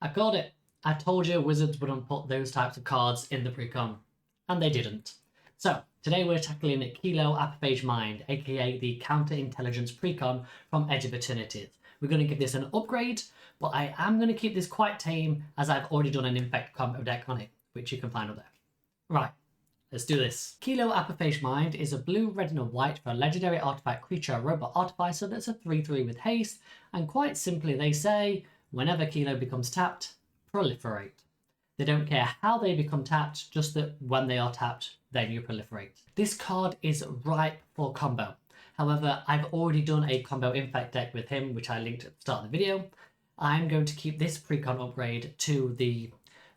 I called it. I told you Wizards wouldn't put those types of cards in the Precon, and they didn't. So, today we're tackling Kilo Apogee Mind, aka the Counter Intelligence Precon from Edge of Eternities. We're going to give this an upgrade, but I am going to keep this quite tame as I've already done an Infect combo deck on it, which you can find up there. Right, let's do this. Kilo Apogee Mind is a blue, red and a white for a legendary artifact creature robot artificer that's a 3/3 with haste, and quite simply they say, whenever Kilo becomes tapped, proliferate. They don't care how they become tapped, just that when they are tapped, then you proliferate. This card is ripe for combo. However, I've already done a combo Infect deck with him, which I linked at the start of the video. I'm going to keep this Precon upgrade to the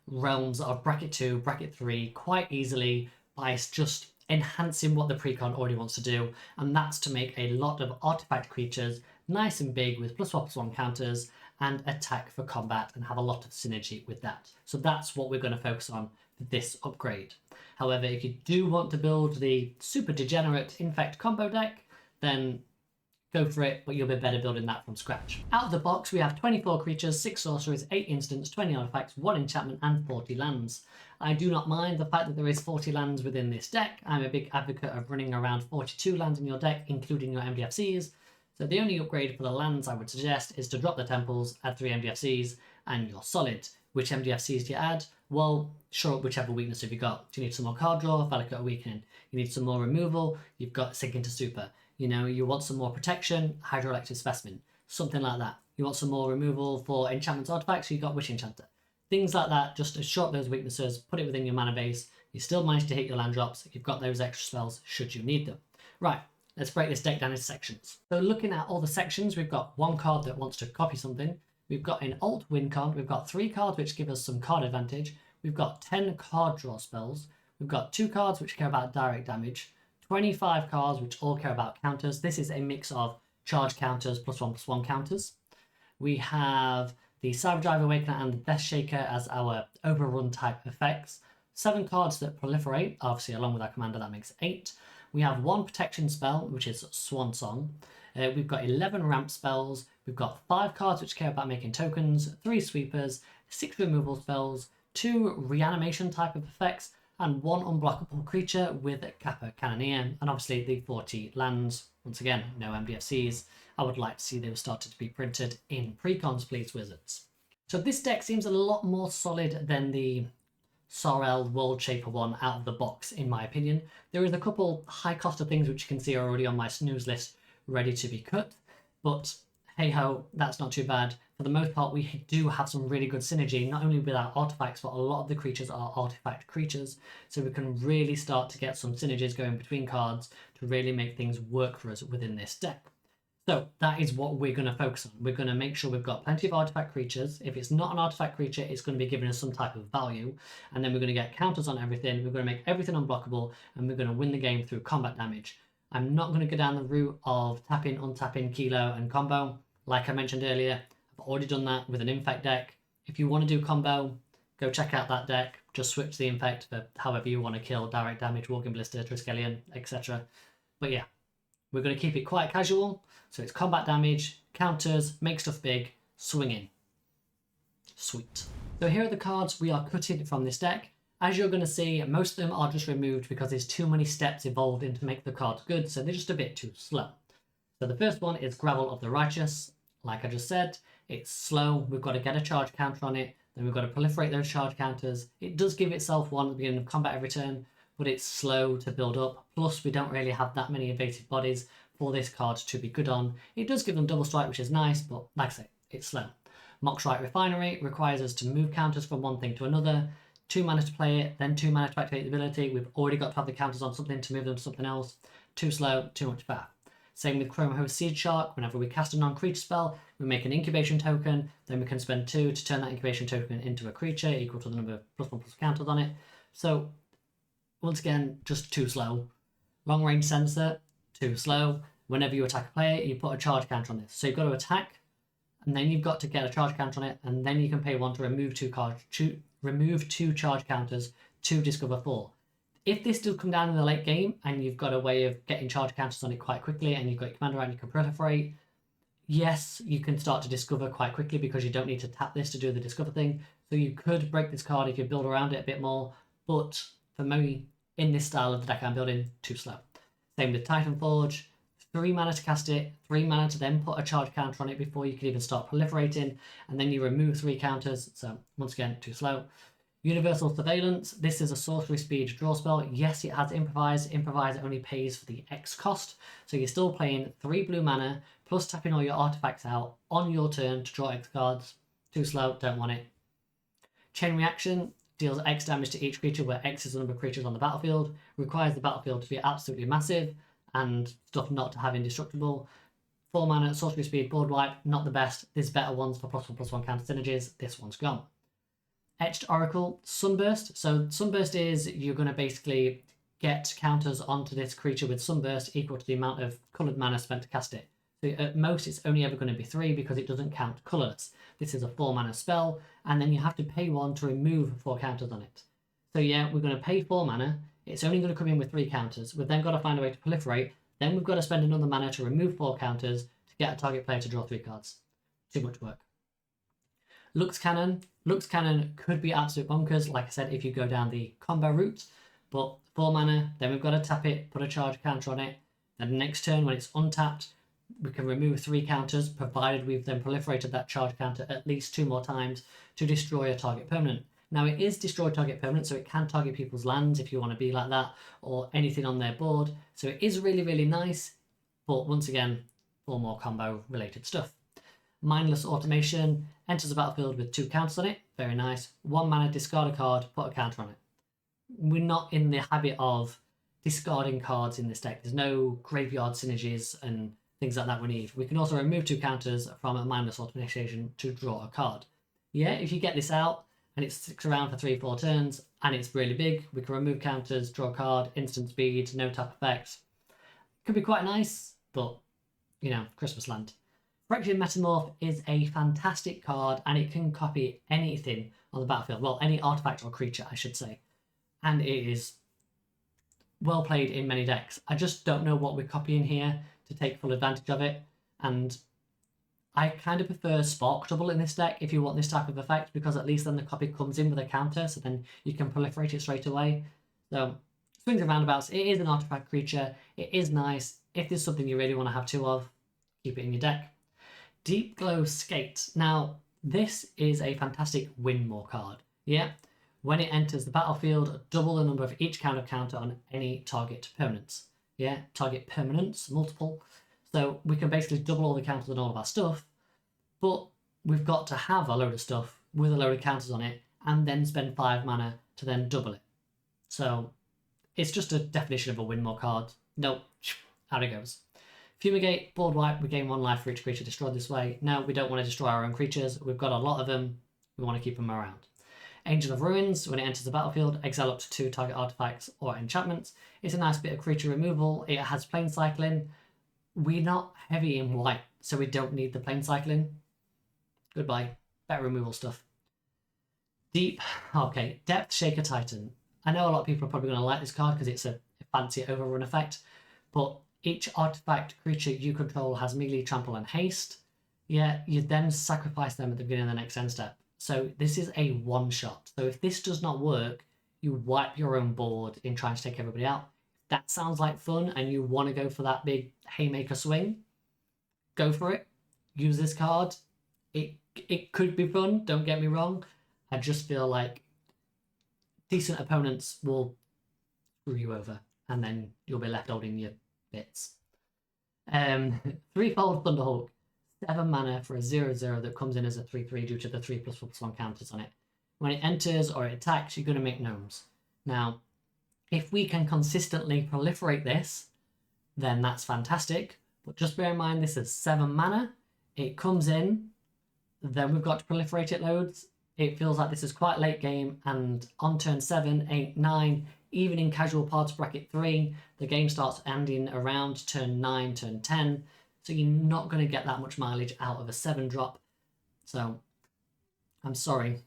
realms of bracket 2, bracket 3 quite easily by just enhancing what the Precon already wants to do, and that's to make a lot of artifact creatures nice and big with +1/+1 counters and attack for combat and have a lot of synergy with that. So that's what we're going to focus on for this upgrade. However, if you do want to build the super degenerate Infect combo deck, then go for it, but you'll be better building that from scratch. Out of the box, we have 24 creatures, 6 sorceries, 8 instants, 20 artifacts, 1 enchantment, and 40 lands. I do not mind the fact that there is 40 lands within this deck. I'm a big advocate of running around 42 lands in your deck, including your MDFCs. So the only upgrade for the lands I would suggest is to drop the temples, add 3 MDFCs, and you're solid. Which MDFCs do you add? Well, shore up whichever weakness have you got. Do you need some more card draw? Valakut Awakening. You need some more removal? You've got Sink into Super. You know, you want some more protection? Hydroelectric Specimen. Something like that. You want some more removal for enchantments artifacts? You got Witch Enchanter. Things like that, just to short those weaknesses, put it within your mana base. You still manage to hit your land drops. You've got those extra spells should you need them. Right. Let's break this deck down into sections. So looking at all the sections, we've got one card that wants to copy something. We've got an alt win card. We've got 3 cards which give us some card advantage. We've got 10 card draw spells. We've got 2 cards which care about direct damage. 25 cards which all care about counters. This is a mix of charge counters +1/+1 counters. We have the Cyberdrive Awakener and the Death Shaker as our overrun type effects. 7 cards that proliferate, obviously along with our commander that makes 8. We have 1 protection spell, which is Swan Song. We've got 11 ramp spells. We've got 5 cards which care about making tokens, 3 sweepers, 6 removal spells, 2 reanimation type of effects, and 1 unblockable creature with Kappa Cannoneer, and obviously the 40 lands. Once again, no MDFCs. I would like to see those started to be printed in Precons, please, Wizards. So this deck seems a lot more solid than the Sorrel World Shaper one out of the box, in my opinion. There is a couple high cost of things which you can see are already on my snooze list ready to be cut, but hey ho, that's not too bad. For the most part, we do have some really good synergy, not only with our artifacts, but a lot of the creatures are artifact creatures, so we can really start to get some synergies going between cards to really make things work for us within this deck. So that is what we're going to focus on. We're going to make sure we've got plenty of artifact creatures. If it's not an artifact creature, it's going to be giving us some type of value. And then we're going to get counters on everything. We're going to make everything unblockable, and we're going to win the game through combat damage. I'm not going to go down the route of tapping, untapping, Kilo, and combo. Like I mentioned earlier, I've already done that with an Infect deck. If you want to do combo, go check out that deck. Just switch the Infect for however you want to kill, direct damage, Walking Blister, Triskelion, etc. But yeah, we're going to keep it quite casual. So it's combat damage, counters, make stuff big, swing in. Sweet. So here are the cards we are cutting from this deck. As you're going to see, most of them are just removed because there's too many steps involved in to make the cards good, so they're just a bit too slow. So the first one is Gravel of the Righteous. Like I just said, it's slow. We've got to get a charge counter on it. Then we've got to proliferate those charge counters. It does give itself one at the beginning of combat every turn, but it's slow to build up. Plus, we don't really have that many evasive bodies for this card to be good on. It does give them double strike, which is nice, but like I say, it's slow. Moxrite Refinery requires us to move counters from one thing to another. 2 mana to play it, then 2 mana to activate the ability. We've already got to have the counters on something to move them to something else. Too slow, too much faff. Same with Chrome Host Seed Shark. Whenever we cast a non-creature spell, we make an incubation token, then we can spend 2 to turn that incubation token into a creature equal to the number of +1/+1 counters on it. So once again, just too slow. Long range sensor, too slow. Whenever you attack a player, you put a charge counter on this. So you've got to attack, and then you've got to get a charge counter on it, and then you can pay 1 to remove 2 charge counters to discover 4. If this does come down in the late game, and you've got a way of getting charge counters on it quite quickly, and you've got your commander out and you can proliferate, yes, you can start to discover quite quickly because you don't need to tap this to do the discover thing. So you could break this card if you build around it a bit more, but for me, in this style of the deck I'm building, too slow. Same with Titan Forge, 3 mana to cast it, 3 mana to then put a charge counter on it before you can even start proliferating, and then you remove 3 counters, so once again, too slow. Universal Surveillance, this is a sorcery speed draw spell. Yes, it has Improvise. Improvise only pays for the X cost, so you're still playing 3 blue mana, plus tapping all your artifacts out on your turn to draw X cards. Too slow, don't want it. Chain Reaction deals X damage to each creature where X is the number of creatures on the battlefield, requires the battlefield to be absolutely massive, and stuff not to have indestructible. 4 mana, sorcery speed, board wipe, not the best. There's better ones for +1/+1 counter synergies. This one's gone. Etched Oracle, Sunburst. So Sunburst is you're going to basically get counters onto this creature with Sunburst equal to the amount of coloured mana spent to cast it. So at most it's only ever going to be 3 because it doesn't count colourless. This is a 4 mana spell, and then you have to pay 1 to remove 4 counters on it. So yeah, we're going to pay 4 mana. It's only going to come in with 3 counters. We've then got to find a way to proliferate. Then we've got to spend another mana to remove 4 counters to get a target player to draw 3 cards. Too much work. Lux Cannon. Lux Cannon could be absolute bonkers, like I said, if you go down the combo route. But 4 mana, then we've got to tap it, put a charge counter on it. Then next turn, when it's untapped, we can remove 3 counters, provided we've then proliferated that charge counter at least 2 more times to destroy a target permanent. Now, it is destroy target permanent, so it can target people's lands if you want to be like that, or anything on their board. So it is really, really nice. But once again, 4 more combo-related stuff. Mindless Automation enters the battlefield with 2 counters on it. Very nice. 1 mana, discard a card, put a counter on it. We're not in the habit of discarding cards in this deck. There's no graveyard synergies and things like that we need. We can also remove 2 counters from a Mindless Automation to draw a card. Yeah, if you get this out and it sticks around for 3-4 turns and it's really big, we can remove counters, draw a card, instant speed, no tap effects. Could be quite nice, but, you know, Christmas land. Phyrexian Metamorph is a fantastic card, and it can copy anything on the battlefield. Well, any artifact or creature, I should say. And it is well played in many decks. I just don't know what we're copying here to take full advantage of it. And I kind of prefer Spark Double in this deck if you want this type of effect, because at least then the copy comes in with a counter, so then you can proliferate it straight away. So, swings and roundabouts. It is an artifact creature. It is nice. If there's something you really want to have 2 of, keep it in your deck. Deep Glow Skate. Now, this is a fantastic win more card. Yeah, when it enters the battlefield, double the number of each counter on any target permanents. Yeah, target permanents, multiple. So we can basically double all the counters on all of our stuff, but we've got to have a load of stuff with a load of counters on it and then spend 5 mana to then double it. So it's just a definition of a win more card. Nope, out it goes. Fumigate, board wipe, we gain 1 life for each creature destroyed this way. No, we don't want to destroy our own creatures. We've got a lot of them. We want to keep them around. Angel of Ruins, when it enters the battlefield, exile up to 2 target artifacts or enchantments. It's a nice bit of creature removal. It has plane cycling. We're not heavy in white, so we don't need the plane cycling. Goodbye. Better removal stuff. Depth Shaker Titan. I know a lot of people are probably going to like this card because it's a fancy overrun effect, but each artifact creature you control has melee, trample, and haste. Yeah, you then sacrifice them at the beginning of the next end step. So this is a one-shot. So if this does not work, you wipe your own board in trying to take everybody out. If that sounds like fun and you want to go for that big haymaker swing, go for it. Use this card. It could be fun, don't get me wrong. I just feel like decent opponents will screw you over and then you'll be left holding your bits. Threefold Thunderhawk, 7 mana for a 0/0 that comes in as a 3/3 due to the 3+1/+1 counters on it. When it enters or it attacks, you're going to make gnomes. Now, if we can consistently proliferate this, then that's fantastic. But just bear in mind this is 7 mana. It comes in, then we've got to proliferate it loads. It feels like this is quite late game, and on turn 7, 8, 9, even in casual parts bracket 3, the game starts ending around turn 9, turn 10, so you're not going to get that much mileage out of a 7 drop. So, I'm sorry,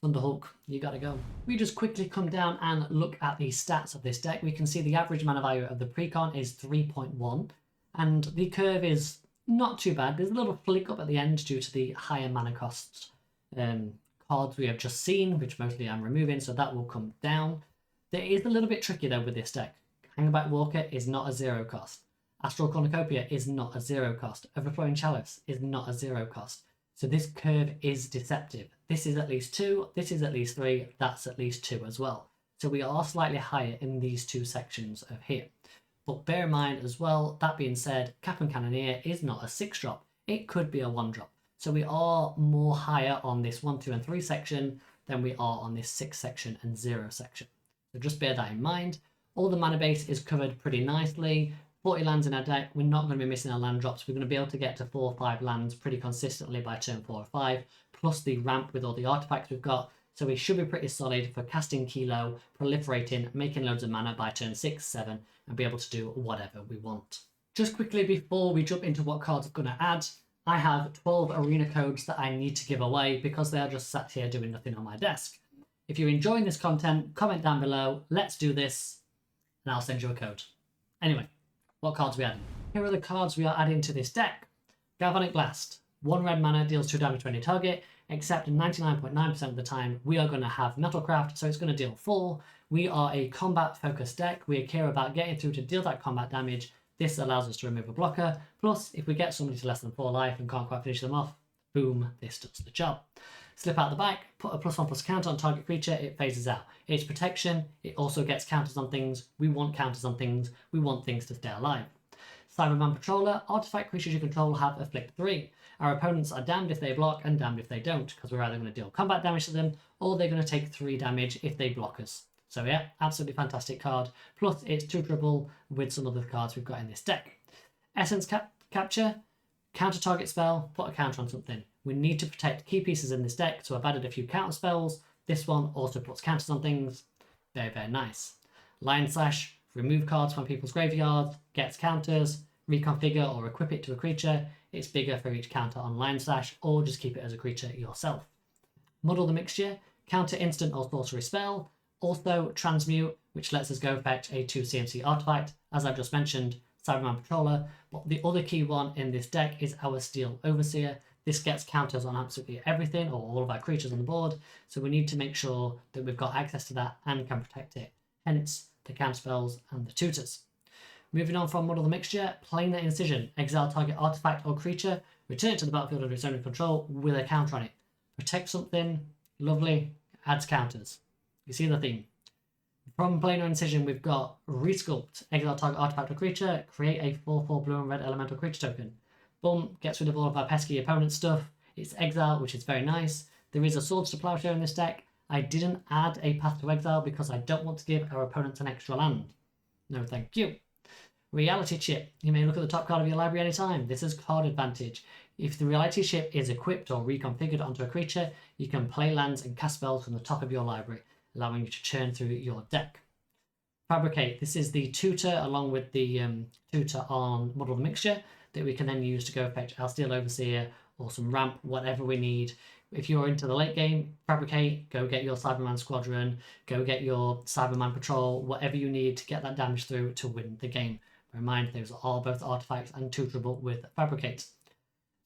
Thunderhawk, you gotta go. We just quickly come down and look at the stats of this deck. We can see the average mana value of the Precon is 3.1, and the curve is not too bad. There's a little flick up at the end due to the higher mana costs cards we have just seen, which mostly I'm removing, so that will come down. There is a little bit tricky though with this deck. Hangback Walker is not a 0 cost. Astral Cornucopia is not a 0 cost. Overflowing Chalice is not a 0 cost. So this curve is deceptive. This is at least 2, this is at least 3, that's at least 2 as well. So we are slightly higher in these two sections of here. But bear in mind as well, that being said, Cap and Cannoneer is not a 6-drop. It could be a 1-drop. So we are more higher on this 1, 2 and 3 section than we are on this 6 section and 0 section. So just bear that in mind. All the mana base is covered pretty nicely. 40 lands in our deck, we're not going to be missing our land drops. We're going to be able to get to 4 or 5 lands pretty consistently by turn 4 or 5, plus the ramp with all the artifacts we've got. So we should be pretty solid for casting Kilo, proliferating, making loads of mana by turn 6, 7, and be able to do whatever we want. Just quickly before we jump into what cards I'm going to add, I have 12 arena codes that I need to give away because they are just sat here doing nothing on my desk. If you're enjoying this content, comment down below, let's do this, and I'll send you a code. Anyway, what cards are we adding? Here are the cards we are adding to this deck. Galvanic Blast. 1 red mana deals 2 damage to any target, except 99.9% of the time we are going to have Metalcraft, so it's going to deal 4. We are a combat focused deck. We care about getting through to deal that combat damage. This allows us to remove a blocker. Plus, if we get somebody to less than 4 life and can't quite finish them off, boom, this does the job. Slip out the back, put a +1/+1 counter on target creature, it phases out. It's protection, it also gets counters on things. We want counters on things, we want things to stay alive. Cyberman Patroller, artifact creatures you control have Afflict 3. Our opponents are damned if they block and damned if they don't, because we're either going to deal combat damage to them or they're going to take 3 damage if they block us. So yeah, absolutely fantastic card. Plus it's 2 with some other cards we've got in this deck. Essence Capture, counter target spell, put a counter on something. We need to protect key pieces in this deck, so I've added a few counter spells. This one also puts counters on things. Very, very nice. Lion Slash, remove cards from people's graveyards, gets counters, reconfigure or equip it to a creature. It's bigger for each counter on Lion Slash, or just keep it as a creature yourself. Muddle the Mixture, counter instant or sorcery spell. Also Transmute, which lets us go fetch a 2 CMC artifact. As I've just mentioned, Cyberman Patroller. But the other key one in this deck is our Steel Overseer. This gets counters on absolutely everything or all of our creatures on the board, so we need to make sure that we've got access to that and can protect it. Hence the counter spells and the tutors. Moving on from Muddle the Mixture, Planar Incision. Exile target artifact or creature, return it to the battlefield under its own control with a counter on it. Protect something, lovely, adds counters. You see the theme. From Planar Incision, we've got Resculpt. Exile target artifact or creature, create a 4/4 blue and red elemental creature token. Boom, gets rid of all of our pesky opponent stuff. It's exile, which is very nice. There is a Swords to Plowshare in this deck. I didn't add a Path to Exile because I don't want to give our opponents an extra land. No thank you. Reality Chip. You may look at the top card of your library anytime. This is card advantage. If the Reality Chip is equipped or reconfigured onto a creature, you can play lands and cast spells from the top of your library, allowing you to churn through your deck. Fabricate. This is the tutor along with the tutor on Muddle the Mixture that we can then use to go fetch our Steel Overseer or some ramp, whatever we need. If you're into the late game, Fabricate, go get your Cyberman Squadron, go get your Cyberman Patrol, whatever you need to get that damage through to win the game. Bear in mind, those are both artifacts and tutorable with Fabricate.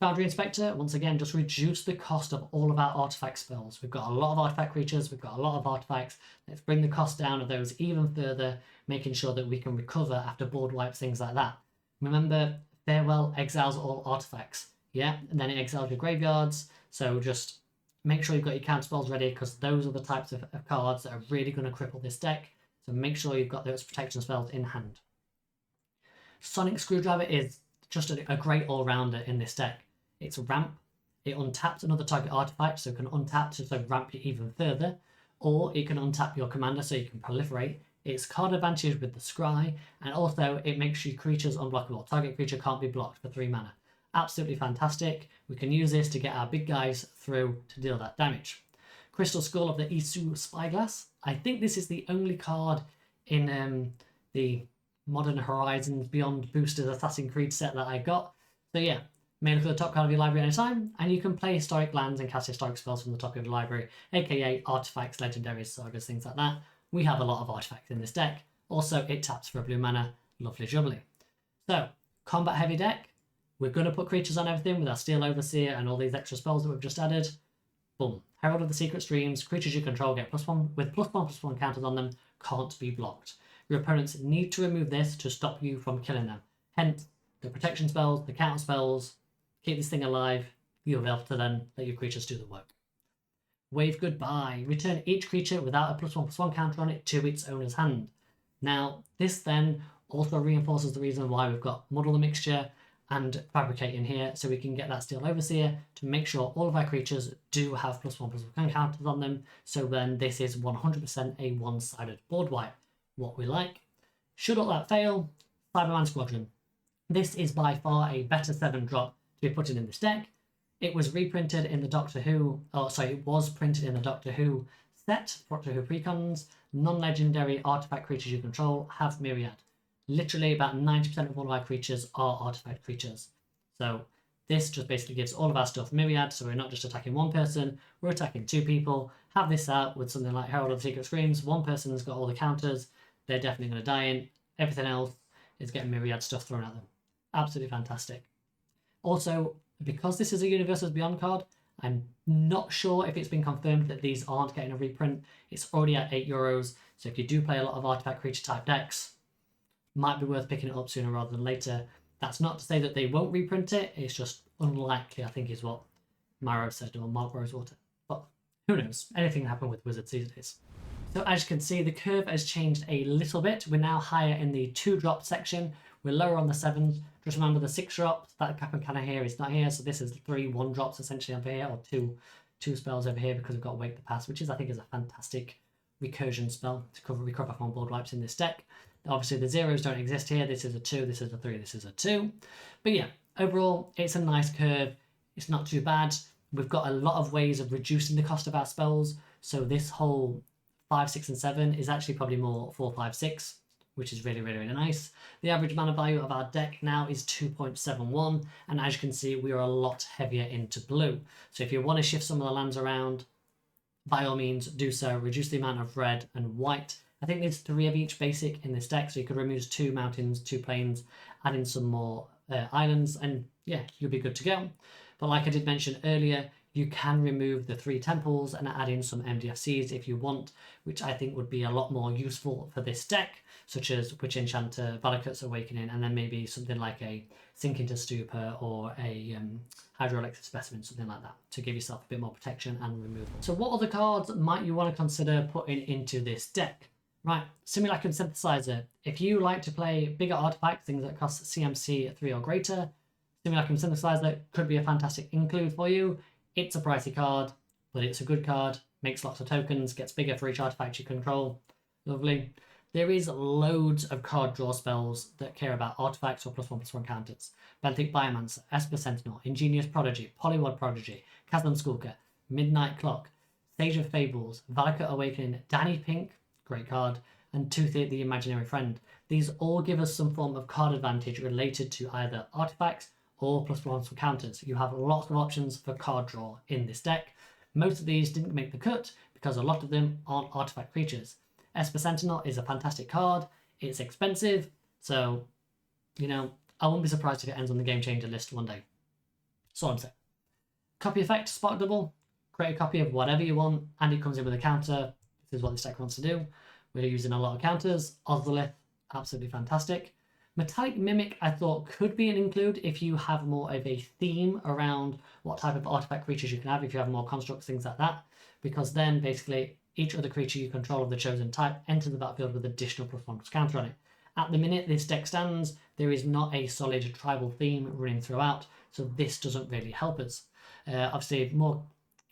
Foundry Inspector, once again, just reduce the cost of all of our artifact spells. We've got a lot of artifact creatures, we've got a lot of artifacts. Let's bring the cost down of those even further, making sure that we can recover after board wipes, things like that. Remember, Farewell exiles all artifacts, yeah? And then it exiles your graveyards, so just make sure you've got your counter spells ready because those are the types of cards that are really going to cripple this deck. So make sure you've got those protection spells in hand. Sonic Screwdriver is just a great all-rounder in this deck. It's a ramp, it untaps another target artifact, so it can untap to ramp you even further, or it can untap your commander so you can proliferate. It's card advantage with the Scry, and also it makes your creatures unblockable. Target creature can't be blocked for 3 mana. Absolutely fantastic. We can use this to get our big guys through to deal that damage. Crystal Skull of the Isu Spyglass. I think this is the only card in the Modern Horizons Beyond Boosters Assassin's Creed set that I got. So yeah, may look at the top card of your library anytime, and you can play historic lands and cast historic spells from the top of your library, aka artifacts, legendaries, sagas, things like that. We have a lot of artifacts in this deck. Also, it taps for a blue mana. Lovely jubbly. So, combat heavy deck. We're going to put creatures on everything with our Steel Overseer and all these extra spells that we've just added. Boom. Herald of the Secret Streams, creatures you control get +1 with +1/+1 counters on them, can't be blocked. Your opponents need to remove this to stop you from killing them. Hence, the protection spells, the counter spells, keep this thing alive, you'll be able to then let your creatures do the work. Wave Goodbye. Return each creature without a +1/+1 counter on it to its owner's hand. Now, this then also reinforces the reason why we've got Muddle the Mixture and Fabricate in here, so we can get that Steel Overseer to make sure all of our creatures do have +1/+1 counters on them, so then this is 100% a one-sided board wipe. What we like. Should all that fail, Cyberman Squadron. This is by far a better 7-drop to be putting in this deck. It was reprinted in the Doctor Who, it was printed in the Doctor Who set, Doctor Who Precons. Non-legendary artifact creatures you control have Myriad. Literally about 90% of all of our creatures are artifact creatures. So this just basically gives all of our stuff Myriad, so we're not just attacking one person, we're attacking 2 people. Have this out with something like Herald of the Secret Screams. One person's got all the counters, they're definitely going to die in. Everything else is getting Myriad stuff thrown at them. Absolutely fantastic. Also, because this is a Universes Beyond card, I'm not sure if it's been confirmed that these aren't getting a reprint. It's already at €8, so if you do play a lot of artifact creature type decks, might be worth picking it up sooner rather than later. That's not to say that they won't reprint it, it's just unlikely, I think is what Maro said, or Mark Rosewater. But who knows, anything can happen with Wizards these days. So as you can see, the curve has changed a little bit. We're now higher in the 2-drop section. We're lower on the 7s. Just remember the 6-drops, that Cap and Canna here is not here, so this is 3 1-drops essentially over here, or two spells over here, because we've got Wake the Past, which is, I think, is a fantastic recursion spell to recover from board wipes in this deck. Obviously the 0s don't exist here. This is a 2, this is a 3, this is a 2. But yeah, overall, it's a nice curve. It's not too bad. We've got a lot of ways of reducing the cost of our spells, so this whole 5, 6, and 7 is actually probably more 4, 5, 6, which is really, really, really nice. The average mana value of our deck now is 2.71, and as you can see, we are a lot heavier into blue. So if you want to shift some of the lands around, by all means do so. Reduce the amount of red and white. I think there's 3 of each basic in this deck, so you could remove 2 mountains, 2 plains, add in some more islands, and yeah, you'll be good to go. But like I did mention earlier, you can remove the 3 temples and add in some MDFCs if you want, which I think would be a lot more useful for this deck, such as Witch Enchanter, Valakut's Awakening, and then maybe something like a Sink into Stupor or a Hydroelectric Specimen, something like that, to give yourself a bit more protection and removal. So what other cards might you want to consider putting into this deck? Right, Simulacrum Synthesizer. If you like to play bigger artifacts, things that cost CMC 3 or greater, Simulacrum Synthesizer could be a fantastic include for you. It's a pricey card, but it's a good card, makes lots of tokens, gets bigger for each artifact you control. Lovely. There is loads of card draw spells that care about artifacts or +1/+1 counters. Benthic Biomancer, Esper Sentinel, Ingenious Prodigy, Polywad Prodigy, Chasm Skulker, Midnight Clock, Sage of Fables, Valakut Awakening, Danny Pink, great card, and Toothy the Imaginary Friend. These all give us some form of card advantage related to either artifacts or +1/+1 counters. You have lots of options for card draw in this deck. Most of these didn't make the cut because a lot of them aren't artifact creatures. Esper Sentinel is a fantastic card. It's expensive, so, you know, I wouldn't be surprised if it ends on the Game Changer list one day. That's all I'm saying. Copy effect, Spark Double. Create a copy of whatever you want, and it comes in with a counter. This is what this deck wants to do. We're using a lot of counters. Ozolith, absolutely fantastic. Metallic Mimic, I thought, could be an include if you have more of a theme around what type of artifact creatures you can have, if you have more constructs, things like that, because then basically each other creature you control of the chosen type enters the battlefield with additional +1 counter on it. At the minute this deck stands, there is not a solid tribal theme running throughout, so this doesn't really help us. Obviously, more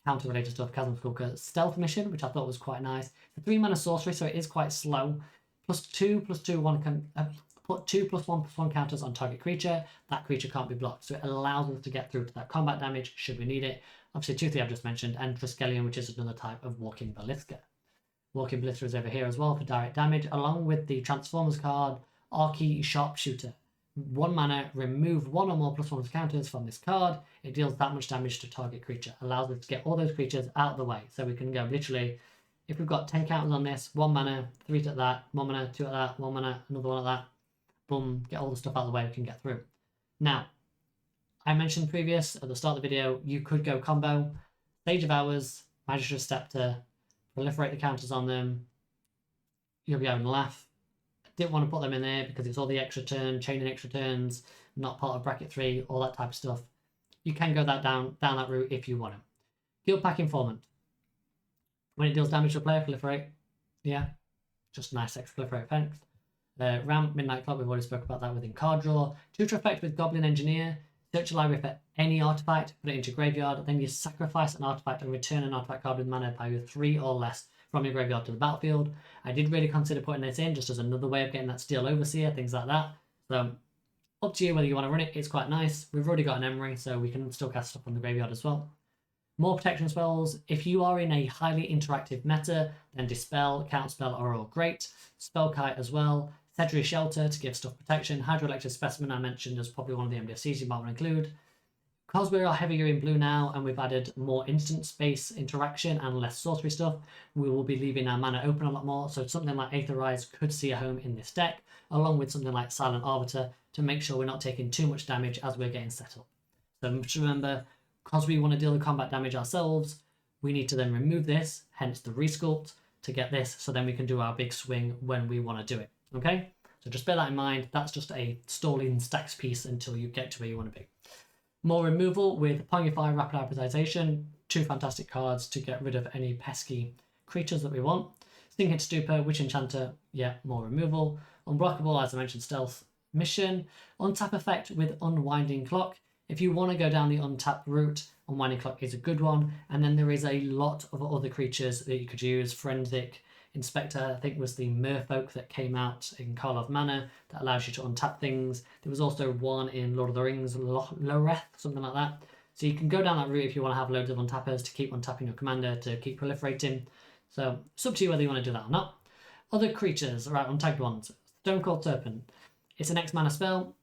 counter-related stuff, Chasm Skulker, Stealth Mission, which I thought was quite nice. It's a 3-mana sorcery, so it is quite slow. Put 2 +1/+1 counters on target creature. That creature can't be blocked, so it allows us to get through to that combat damage should we need it. Obviously, Toothy I've just mentioned, and Triskelion, which is another type of Walking Ballista. Walking Ballista is over here as well for direct damage, along with the Transformers card, Archie Sharpshooter. 1 mana, remove 1 or more +1 counters from this card. It deals that much damage to target creature. Allows us to get all those creatures out of the way. So we can go literally, if we've got 10 counters on this, 1 mana, 3 at that, 1 mana, 2 at that, 1 mana, another 1 at that. Boom, get all the stuff out of the way we can get through. Now, I mentioned previous at the start of the video, you could go combo, Sage of Hours, Magistra's Scepter, proliferate the counters on them. You'll be having a laugh. Didn't want to put them in there because it's all the extra turn, chaining extra turns, not part of bracket 3, all that type of stuff. You can go down that route if you want to. Guild Pack Informant. When it deals damage to a player, proliferate. Yeah, just nice extra proliferate effects. Ramp, Midnight Clock, we've already spoke about that within card draw. Tutor effect with Goblin Engineer. Search your library for any artifact, put it into your graveyard, then you sacrifice an artifact and return an artifact card with mana value 3 or less from your graveyard to the battlefield. I did really consider putting this in just as another way of getting that Steel Overseer, things like that. So up to you whether you want to run it. It's quite nice. We've already got an Emery, so we can still cast stuff on the graveyard as well. More protection spells. If you are in a highly interactive meta, then Dispel, Counterspell are all great. Spellkite as well. Sedgery Shelter to give stuff protection. Hydroelectric Specimen I mentioned as probably one of the MDFCs you might want to include. Because we are heavier in blue now and we've added more instant space interaction and less sorcery stuff, we will be leaving our mana open a lot more. So something like Aetherize could see a home in this deck, along with something like Silent Arbiter to make sure we're not taking too much damage as we're getting set up. So just remember, because we want to deal the combat damage ourselves, we need to then remove this, hence the resculpt, to get this, so then we can do our big swing when we want to do it. Okay? So just bear that in mind. That's just a stalling stacks piece until you get to where you want to be. More removal with Pongify, Rapid Hybridization, 2 fantastic cards to get rid of any pesky creatures that we want. Stinking Stupor, Witch Enchanter, yeah, more removal. Unblockable, as I mentioned, Stealth Mission. Untap effect with Unwinding Clock. If you want to go down the untap route, Unwinding Clock is a good one. And then there is a lot of other creatures that you could use. Forensic Inspector, I think, was the Merfolk that came out in Karlov Manor that allows you to untap things. There was also one in Lord of the Rings, Loreth, something like that. So you can go down that route if you want to have loads of untappers to keep untapping your commander, to keep proliferating. So it's up to you whether you want to do that or not. Other creatures, right, untagged ones. Stone Cold Serpent. It's an X mana spell.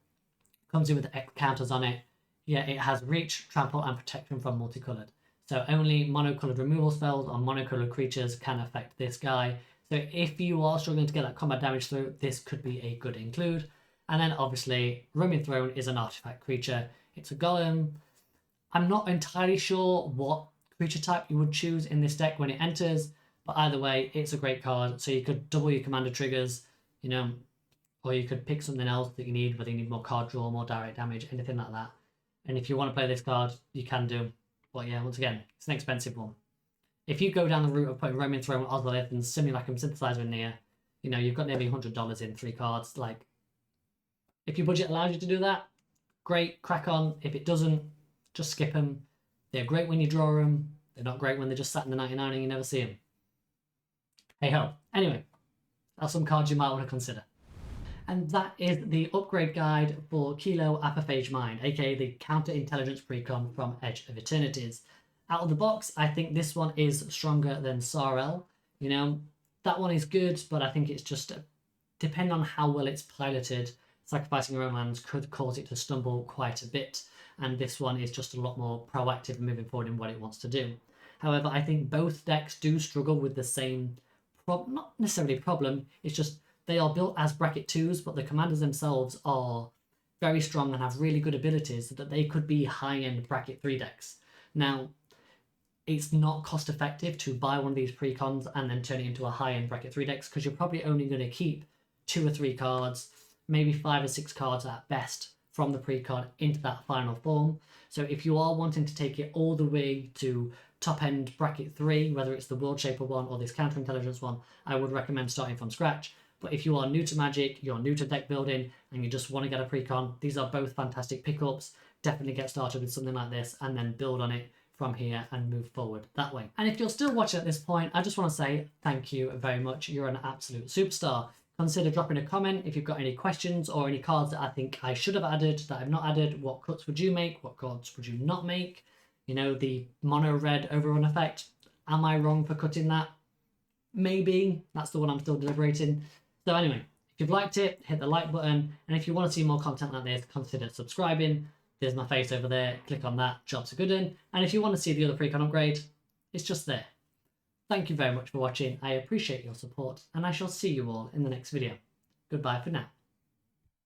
Comes in with X counters on it. Yeah, it has reach, trample, and protection from multicolored. So only monocolored removal spells on monocolored creatures can affect this guy. So if you are struggling to get that combat damage through, this could be a good include. And then obviously, Roaming Throne is an artifact creature. It's a golem. I'm not entirely sure what creature type you would choose in this deck when it enters, but either way, it's a great card. So you could double your commander triggers, you know, or you could pick something else that you need, whether you need more card draw, more direct damage, anything like that. And if you want to play this card, you can do. But yeah, once again, it's an expensive one. If you go down the route of putting Roaming Throne, Ozolith, and Simulacrum Synthesizer in there, you know, you've got nearly $100 in 3 cards. Like, if your budget allows you to do that, great, crack on. If it doesn't, just skip them. They're great when you draw them. They're not great when they're just sat in the 99 and you never see them. Hey ho. Anyway, that's some cards you might want to consider. And that is the upgrade guide for Kilo Apophage Mind, aka the Counter Intelligence Precon from Edge of Eternities. Out of the box, I think this one is stronger than Sarel. You know, that one is good, but I think it's just, depending on how well it's piloted, sacrificing your own lands could cause it to stumble quite a bit. And this one is just a lot more proactive and moving forward in what it wants to do. However, I think both decks do struggle with the same, not necessarily problem, it's just they are built as bracket 2s, but the commanders themselves are very strong and have really good abilities that they could be high-end bracket 3 decks. Now, it's not cost effective to buy one of these precons and then turn it into a high-end bracket 3 decks because you're probably only going to keep 2 or 3 cards, maybe 5 or 6 cards at best from the precon into that final form. So if you are wanting to take it all the way to top-end bracket 3, whether it's the World Shaper one or this Counter Intelligence one, I would recommend starting from scratch. But if you are new to Magic, you're new to deck building, and you just want to get a precon, these are both fantastic pickups. Definitely get started with something like this and then build on it from here and move forward that way. And if you're still watching at this point, I just want to say thank you very much. You're an absolute superstar. Consider dropping a comment if you've got any questions or any cards that I think I should have added that I've not added. What cuts would you make? What cards would you not make? You know, the mono red overrun effect. Am I wrong for cutting that? Maybe. That's the one I'm still deliberating. So anyway, if you've liked it, hit the like button. And if you want to see more content like this, consider subscribing. There's my face over there. Click on that. Jobs are good in. And if you want to see the other precon upgrade, it's just there. Thank you very much for watching. I appreciate your support, and I shall see you all in the next video. Goodbye for now.